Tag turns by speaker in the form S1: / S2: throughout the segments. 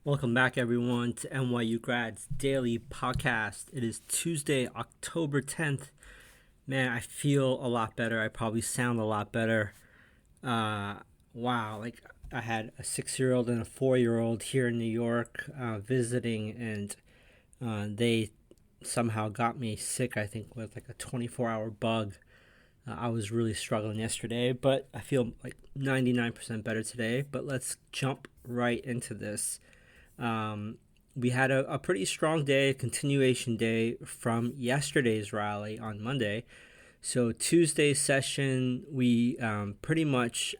S1: Welcome back, everyone, to NYU Grad's Daily Podcast. It is Tuesday, October 10th. Man, I feel a lot better. I probably sound a lot better. Wow, I had a 6-year-old and a 4-year-old here in New York visiting, and they somehow got me sick, I think, with like a 24-hour bug. I was really struggling yesterday, but I feel like 99% better today. But let's jump right into this. We had a pretty strong day, a continuation day from yesterday's rally on Monday. So Tuesday's session, we pretty much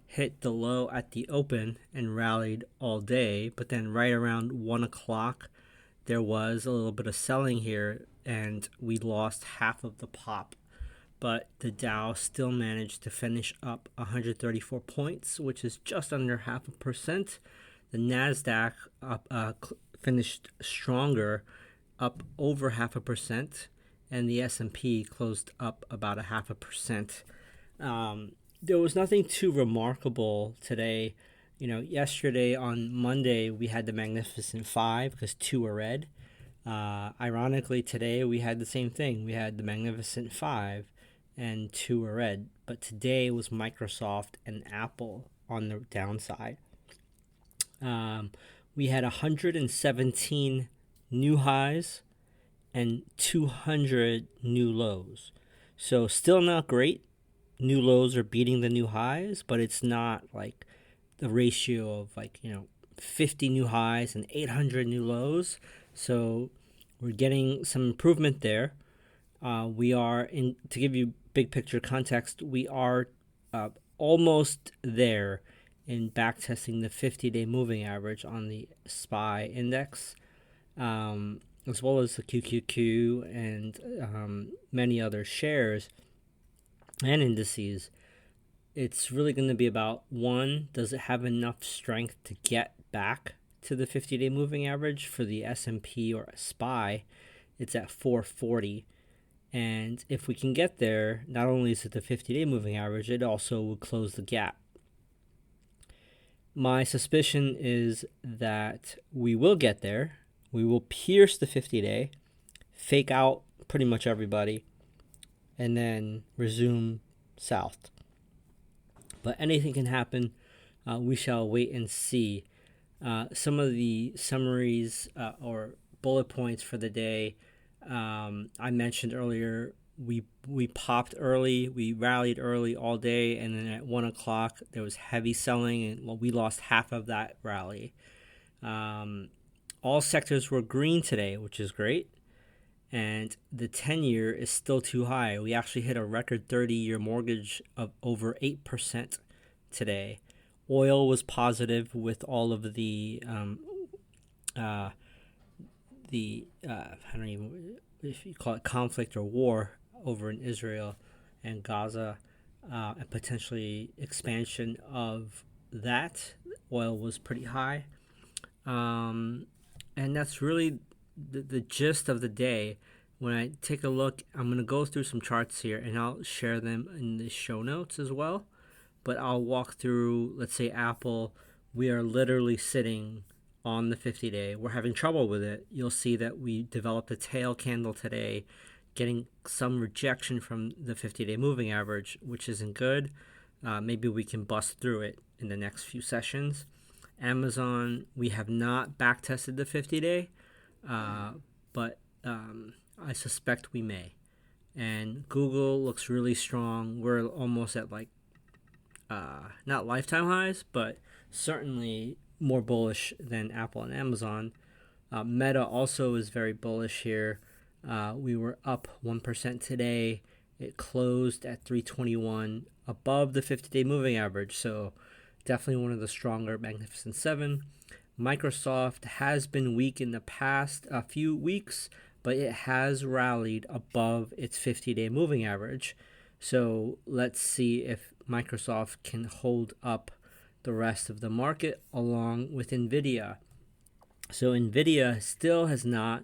S1: hit the low at the open and rallied all day. But then right around 1 o'clock, there was a little bit of selling here, and we lost half of the pop. But the Dow still managed to finish up 134 points, which is just under 0.5%. The Nasdaq finished stronger, up over 0.5%, and the S&P closed up about 0.5%. There was nothing too remarkable today. Yesterday on Monday we had the Magnificent Five because two are red. Ironically, today we had the same thing. We had the Magnificent Five and two are red. But today was Microsoft and Apple on the downside. We had 117 new highs and 200 new lows. So still not great. New lows are beating the new highs, but it's not like the ratio of 50 new highs and 800 new lows. So we're getting some improvement there. We are to give you big picture context, we are almost there in backtesting the 50-day moving average on the SPY index, as well as the QQQ and many other shares and indices. It's really going to be about, one, does it have enough strength to get back to the 50-day moving average? For the S&P or SPY, it's at 440. And if we can get there, not only is it the 50-day moving average, it also would close the gap. My suspicion is that we will get there. We will pierce the 50-day, fake out pretty much everybody, and then resume south. But anything can happen. We shall wait and see. Some of the summaries or bullet points for the day. I mentioned earlier, we popped early, we rallied early all day, and then at 1 o'clock there was heavy selling, and we lost half of that rally. All sectors were green today, which is great, and the 10-year is still too high. We actually hit a record 30-year mortgage of over 8% today. Oil was positive with all of the I don't even, if you call it conflict or war over in Israel and Gaza, and potentially expansion of that. Oil was pretty high. And that's really the gist of the day. When I take a look, I'm going to go through some charts here, and I'll share them in the show notes as well. But I'll walk through, let's say Apple, we are literally sitting on the 50-day. We're having trouble with it. You'll see that we developed a tail candle today, getting some rejection from the 50-day moving average, which isn't good. Maybe we can bust through it in the next few sessions. Amazon, we have not backtested the 50-day, but I suspect we may. And Google looks really strong. We're almost at not lifetime highs, but certainly more bullish than Apple and Amazon. Meta also is very bullish here. We were up 1% today. It closed at 321, above the 50-day moving average. So definitely one of the stronger Magnificent Seven. Microsoft has been weak in the past a few weeks, but it has rallied above its 50-day moving average. So let's see if Microsoft can hold up the rest of the market along with NVIDIA. So NVIDIA still has not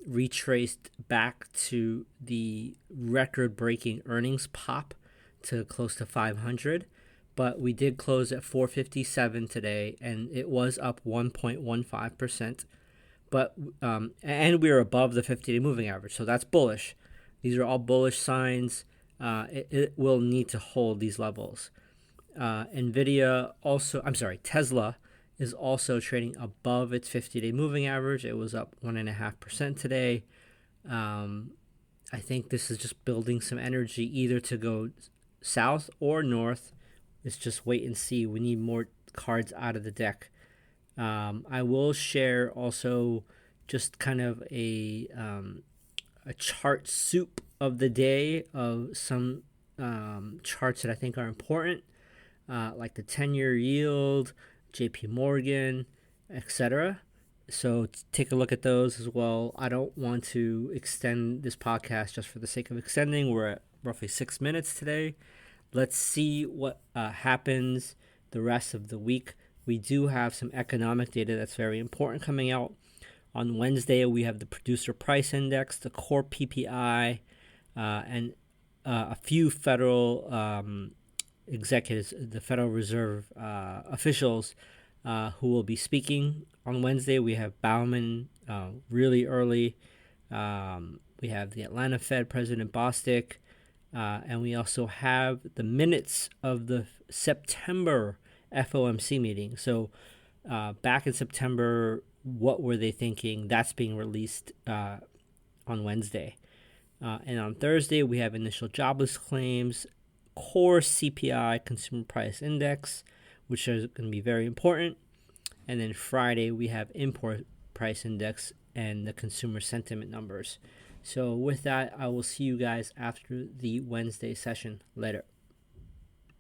S1: retraced back to the record-breaking earnings pop to close to 500, but we did close at 457 today, and it was up 1.15%. But and we are above the 50-day moving average, so that's bullish. These are all bullish signs. It will need to hold these levels. Tesla is also trading above its 50-day moving average. It was up 1.5% today. I think this is just building some energy either to go south or north. It's just wait and see. We need more cards out of the deck. I will share also just kind of a chart soup of the day of some charts that I think are important, like the 10-year yield, JP Morgan, etc. So take a look at those as well. I don't want to extend this podcast just for the sake of extending. We're at roughly 6 minutes today. Let's see what happens the rest of the week. We do have some economic data that's very important coming out. On Wednesday, we have the Producer Price Index, the core PPI, and a few federal executives, the Federal Reserve officials who will be speaking. On Wednesday, we have Bauman really early. We have the Atlanta Fed President Bostic. And we also have the minutes of the September FOMC meeting. So back in September, what were they thinking? That's being released on Wednesday. And on Thursday, we have initial jobless claims, core CPI, Consumer Price Index, which is going to be very important. And then Friday, we have import price index and the consumer sentiment numbers. So with that, I will see you guys after the Wednesday session. Later.